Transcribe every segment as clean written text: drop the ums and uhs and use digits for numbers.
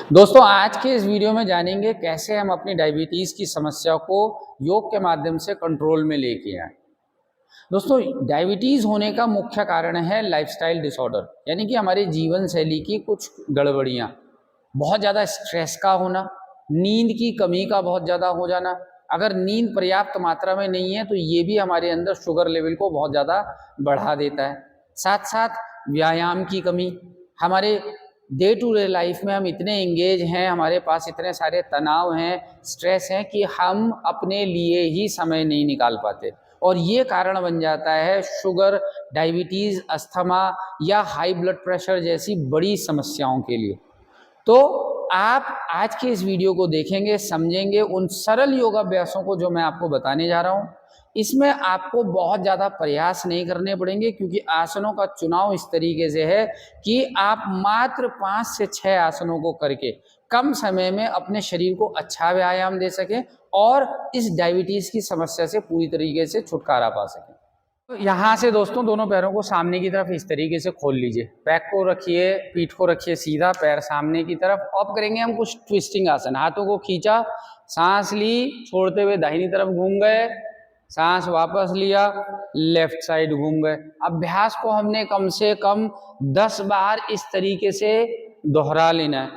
दोस्तों आज के इस वीडियो में जानेंगे कैसे हम अपनी डायबिटीज़ की समस्या को योग के माध्यम से कंट्रोल में लेके आए। दोस्तों डायबिटीज़ होने का मुख्य कारण है लाइफस्टाइल डिसऑर्डर, यानी कि हमारे जीवन शैली की कुछ गड़बड़ियाँ। बहुत ज़्यादा स्ट्रेस का होना, नींद की कमी का बहुत ज़्यादा हो जाना। अगर नींद पर्याप्त मात्रा में नहीं है तो ये भी हमारे अंदर शुगर लेवल को बहुत ज़्यादा बढ़ा देता है। साथ साथ व्यायाम की कमी, हमारे डे टू डे लाइफ में हम इतने एंगेज हैं, हमारे पास इतने सारे तनाव हैं, स्ट्रेस हैं कि हम अपने लिए ही समय नहीं निकाल पाते और ये कारण बन जाता है शुगर, डायबिटीज़, अस्थमा या हाई ब्लड प्रेशर जैसी बड़ी समस्याओं के लिए। तो आप आज के इस वीडियो को देखेंगे, समझेंगे उन सरल योगाभ्यासों को जो मैं आपको बताने जा रहा हूँ। इसमें आपको बहुत ज़्यादा प्रयास नहीं करने पड़ेंगे क्योंकि आसनों का चुनाव इस तरीके से है कि आप मात्र 5 से 6 आसनों को करके कम समय में अपने शरीर को अच्छा व्यायाम दे सकें और इस डायबिटीज़ की समस्या से पूरी तरीके से छुटकारा पा सकें। तो यहाँ से दोस्तों दोनों पैरों को सामने की तरफ इस तरीके से खोल लीजिए। बैक को रखिए, पीठ को रखिए सीधा, पैर सामने की तरफ। अब करेंगे हम कुछ ट्विस्टिंग आसन। हाथों को खींचा, सांस ली, छोड़ते हुए दाहिनी तरफ घूम गए, सांस वापस लिया, लेफ्ट साइड घूम गए। अभ्यास को हमने कम से कम 10 बार इस तरीके से दोहरा लेना है।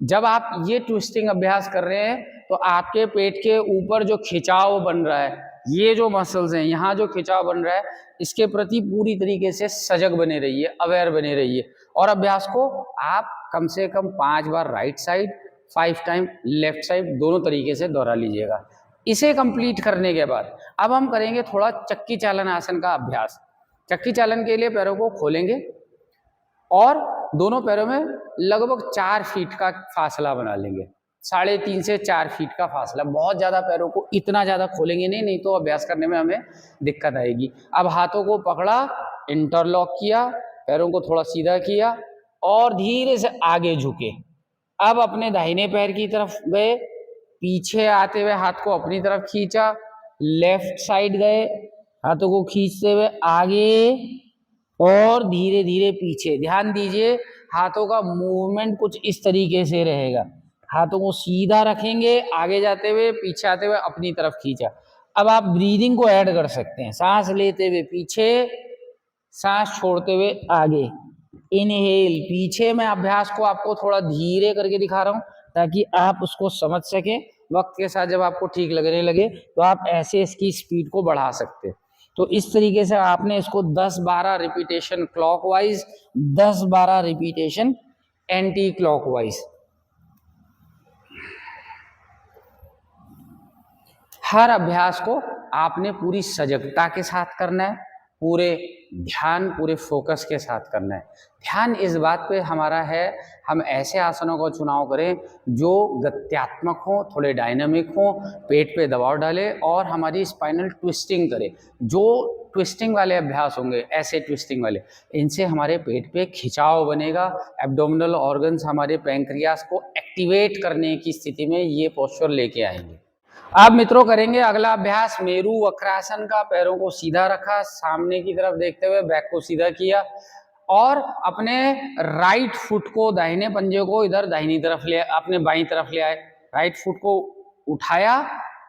जब आप ये ट्विस्टिंग अभ्यास कर रहे हैं तो आपके पेट के ऊपर जो खिंचाव बन रहा है, ये जो मसल्स हैं, यहाँ जो खिंचाव बन रहा है, इसके प्रति पूरी तरीके से सजग बने रहिए, अवेयर बने रहिए। और अभ्यास को आप कम से कम 5 बार right side, 5 time left side, दोनों तरीके से दोहरा लीजिएगा। इसे कंप्लीट करने के बाद अब हम करेंगे थोड़ा चक्की चालन आसन का अभ्यास। चक्की चालन के लिए पैरों को खोलेंगे और दोनों पैरों में लगभग 4 फीट का फासला बना लेंगे। 3.5 से 4 फीट का फासला। बहुत ज़्यादा पैरों को इतना ज़्यादा खोलेंगे नहीं तो अभ्यास करने में हमें दिक्कत आएगी। अब हाथों को पकड़ा, इंटरलॉक किया, पैरों को थोड़ा सीधा किया और धीरे से आगे झुके। अब अपने दाहिने पैर की तरफ गए, पीछे आते हुए हाथ को अपनी तरफ खींचा, लेफ्ट साइड गए, हाथों को खींचते हुए आगे और धीरे धीरे पीछे। ध्यान दीजिए हाथों का मूवमेंट कुछ इस तरीके से रहेगा। हाथों को सीधा रखेंगे, आगे जाते हुए, पीछे आते हुए अपनी तरफ खींचा। अब आप ब्रीदिंग को ऐड कर सकते हैं। सांस लेते हुए पीछे, सांस छोड़ते हुए आगे। इनहेल पीछे। मैं अभ्यास को आपको थोड़ा धीरे करके दिखा रहा हूं ताकि आप उसको समझ सकें। वक्त के साथ जब आपको ठीक लगने लगे तो आप ऐसे इसकी स्पीड को बढ़ा सकते हैं। तो इस तरीके से आपने इसको 10-12 repetition clockwise, 10-12 repetition anti clockwise. हर अभ्यास को आपने पूरी सजगता के साथ करना है, पूरे ध्यान, पूरे फोकस के साथ करना है। ध्यान इस बात पे हमारा है, हम ऐसे आसनों का चुनाव करें जो गत्यात्मक हो, थोड़े डायनामिक हो, पेट पे दबाव डाले और हमारी स्पाइनल ट्विस्टिंग करे। जो ट्विस्टिंग वाले अभ्यास होंगे, ऐसे ट्विस्टिंग वाले, इनसे हमारे पेट पे खिंचाव बनेगा। एब्डोमिनल ऑर्गन्स, हमारे पैंक्रियास को एक्टिवेट करने की स्थिति में ये पोस्चर लेके आएंगे। अब मित्रों करेंगे अगला अभ्यास मेरू वक्रासन का। पैरों को सीधा रखा, सामने की तरफ देखते हुए बैक को सीधा किया और अपने राइट फुट को, दाहिने पंजे को इधर दाहिनी तरफ ले, अपने बाईं तरफ ले आए। राइट फुट को उठाया,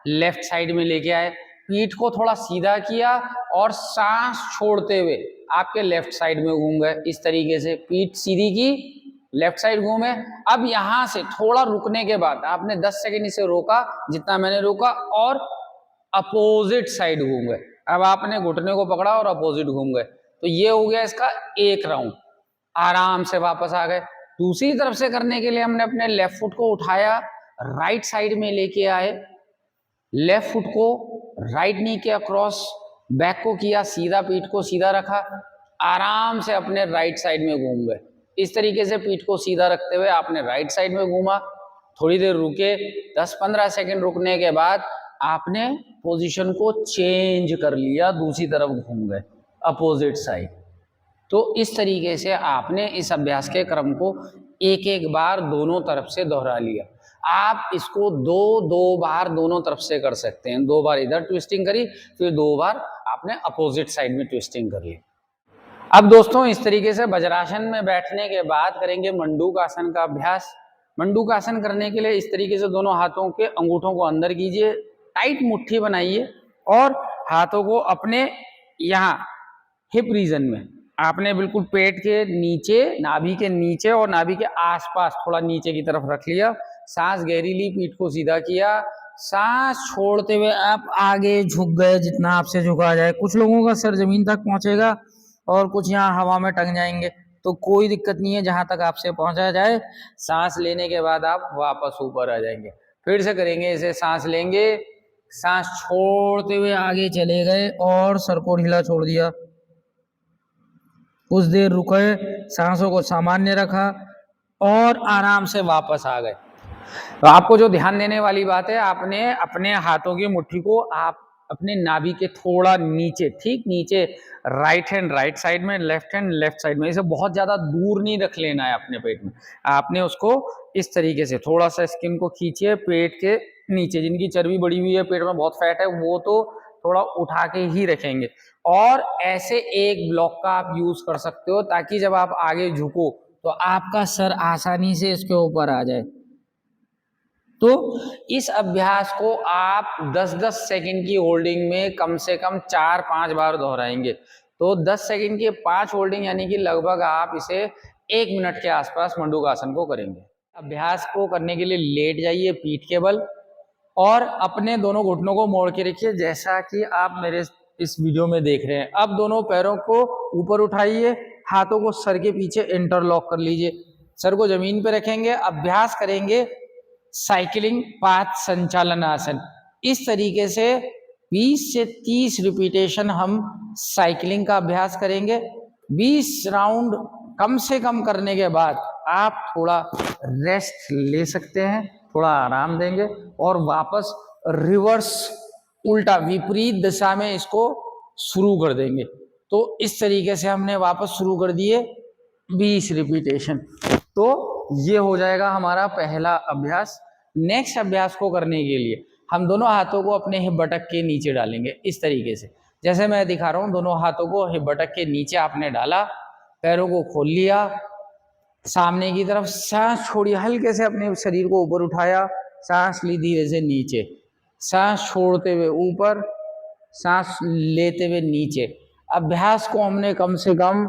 लेफ्ट साइड में लेके आए, पीठ को थोड़ा सीधा किया और सांस छोड़ते हुए आपके लेफ्ट साइड में घूम गए। इस तरीके से पीठ सीधी की, लेफ्ट साइड घूमे। अब यहां से थोड़ा रुकने के बाद आपने 10 सेकंड इसे रोका, जितना मैंने रोका, और अपोजिट साइड घूम गए। अब आपने घुटने को पकड़ा और अपोजिट घूम गए। तो ये हो गया इसका एक राउंड। आराम से वापस आ गए। दूसरी तरफ से करने के लिए हमने अपने लेफ्ट फुट को उठाया, राइट साइड में लेके आए, लेफ्ट फुट को राइट नी के अक्रॉस, बैक को किया सीधा, पीठ को सीधा रखा, आराम से अपने राइट साइड में घूम गए। इस तरीके से पीठ को सीधा रखते हुए आपने राइट साइड में घूमा, थोड़ी देर रुके, 10-15 सेकंड रुकने के बाद आपने पोजीशन को चेंज कर लिया, दूसरी तरफ घूम गए, अपोजिट साइड। तो इस तरीके से आपने इस अभ्यास के क्रम को एक एक बार दोनों तरफ से दोहरा लिया। आप इसको 2 बार दोनों तरफ से कर सकते हैं। 2 बार इधर ट्विस्टिंग करी, फिर 2 बार आपने अपोजिट साइड में ट्विस्टिंग कर ली। अब दोस्तों इस तरीके से वज्रासन में बैठने के बाद करेंगे मंडूक आसन का अभ्यास। मंडूकासन करने के लिए इस तरीके से दोनों हाथों के अंगूठों को अंदर कीजिए, टाइट मुट्ठी बनाइए और हाथों को अपने यहाँ हिप रीजन में आपने बिल्कुल पेट के नीचे, नाभि के नीचे और नाभि के आसपास थोड़ा नीचे की तरफ रख लिया। सांस गहरी ली, पीठ को सीधा किया, सांस छोड़ते हुए आप आगे झुक गए जितना आपसे झुका जाए। कुछ लोगों का सर जमीन तक पहुंचेगा और कुछ यहाँ हवा में टंग जाएंगे, तो कोई दिक्कत नहीं है, जहां तक आपसे पहुंचा जाए। सांस लेने के बाद आप वापस ऊपर आ जाएंगे। फिर से करेंगे इसे, सांस लेंगे, सांस छोड़ते हुए आगे चले गए और सर को ढीला छोड़ दिया। कुछ देर रुके, सांसों को सामान्य रखा और आराम से वापस आ गए। तो आपको जो ध्यान देने वाली बात है, आपने अपने हाथों की मुट्ठी को आप अपने नाभि के थोड़ा नीचे, ठीक नीचे, राइट हैंड राइट साइड में, लेफ्ट हैंड लेफ्ट साइड में, इसे बहुत ज्यादा दूर नहीं रख लेना है अपने पेट में। आपने उसको इस तरीके से थोड़ा सा स्किन को खींचिए पेट के नीचे। जिनकी चर्बी बढ़ी हुई है, पेट में बहुत फैट है, वो तो थोड़ा उठा के ही रखेंगे। और ऐसे एक ब्लॉक का आप यूज कर सकते हो ताकि जब आप आगे झुको तो आपका सर आसानी से इसके ऊपर आ जाए। तो इस अभ्यास को आप 10-10 सेकंड की होल्डिंग में कम से कम 4-5 बार दोहराएंगे। तो 10 सेकंड की 5 होल्डिंग यानी कि लगभग आप इसे 1 मिनट के आसपास मंडूकासन को करेंगे। अभ्यास को करने के लिए लेट जाइए पीठ के बल और अपने दोनों घुटनों को मोड़ के रखिए जैसा कि आप मेरे इस वीडियो में देख रहे हैं। अब दोनों पैरों को ऊपर उठाइए, हाथों को सर के पीछे इंटरलॉक कर लीजिए, सर को जमीन पे रखेंगे। अभ्यास करेंगे साइकिलिंग पाथ संचालन आसन। इस तरीके से 20 से 30 रिपीटेशन हम साइकिलिंग का अभ्यास करेंगे। 20 राउंड कम से कम करने के बाद आप थोड़ा रेस्ट ले सकते हैं, थोड़ा आराम देंगे और वापस रिवर्स, उल्टा विपरीत दिशा में इसको शुरू कर देंगे। तो इस तरीके से हमने वापस शुरू कर दिए 20 रिपीटेशन। तो ये हो जाएगा हमारा पहला अभ्यास। नेक्स्ट अभ्यास को करने के लिए हम दोनों हाथों को अपने हिप बटक के नीचे डालेंगे इस तरीके से, जैसे मैं दिखा रहा हूँ। दोनों हाथों को हिप बटक के नीचे आपने डाला, पैरों को खोल लिया, सामने की तरफ सांस छोड़िए, हल्के से अपने शरीर को ऊपर उठाया, सांस ली धीरे से नीचे, सांस छोड़ते हुए ऊपर, सांस लेते हुए नीचे। अभ्यास को हमने कम से कम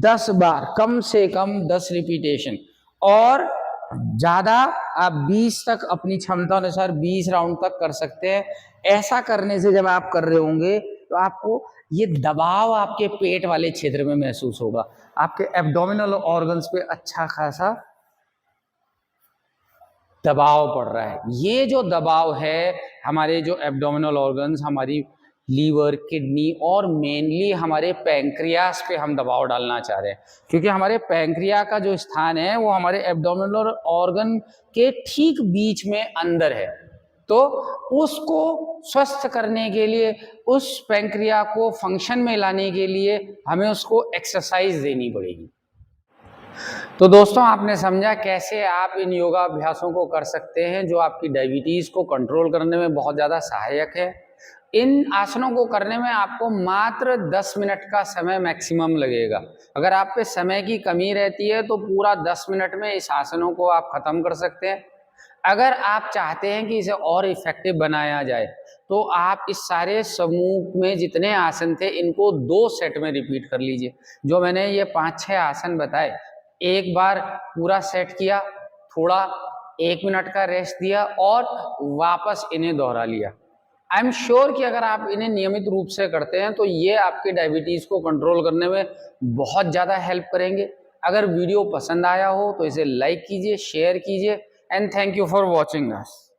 10 बार, कम से कम 10 रिपीटेशन और ज्यादा आप 20 तक अपनी क्षमता अनुसार 20 राउंड तक कर सकते हैं। ऐसा करने से जब आप कर रहे होंगे तो आपको ये दबाव आपके पेट वाले क्षेत्र में महसूस होगा, आपके एब्डोमिनल ऑर्गन्स पे अच्छा खासा दबाव पड़ रहा है। ये जो दबाव है हमारे जो एब्डोमिनल ऑर्गन्स, हमारी लीवर, किडनी और मेनली हमारे पैंक्रियास पे हम दबाव डालना चाह रहे हैं, क्योंकि हमारे पैंक्रिया का जो स्थान है वो हमारे एब्डोमिनल ऑर्गन के ठीक बीच में अंदर है। तो उसको स्वस्थ करने के लिए, उस पैंक्रिया को फंक्शन में लाने के लिए हमें उसको एक्सरसाइज देनी पड़ेगी। तो दोस्तों, आपने समझा कैसे आप इन योगा अभ्यासों को कर सकते हैं जो आपकी डायबिटीज को कंट्रोल करने में बहुत ज़्यादा सहायक है। इन आसनों को करने में आपको मात्र 10 मिनट का समय मैक्सिमम लगेगा। अगर आप पे समय की कमी रहती है तो पूरा 10 मिनट में इस आसनों को आप खत्म कर सकते हैं। अगर आप चाहते हैं कि इसे और इफेक्टिव बनाया जाए तो आप इस सारे समूह में जितने आसन थे इनको 2 सेट में रिपीट कर लीजिए। जो मैंने ये 5-6 आसन बताए, एक बार पूरा सेट किया, थोड़ा 1 मिनट का रेस्ट दिया और वापस इन्हें दोहरा लिया। आई एम श्योर कि अगर आप इन्हें नियमित रूप से करते हैं तो ये आपके डायबिटीज़ को कंट्रोल करने में बहुत ज़्यादा हेल्प करेंगे। अगर वीडियो पसंद आया हो तो इसे लाइक कीजिए, शेयर कीजिए and thank you for watching us.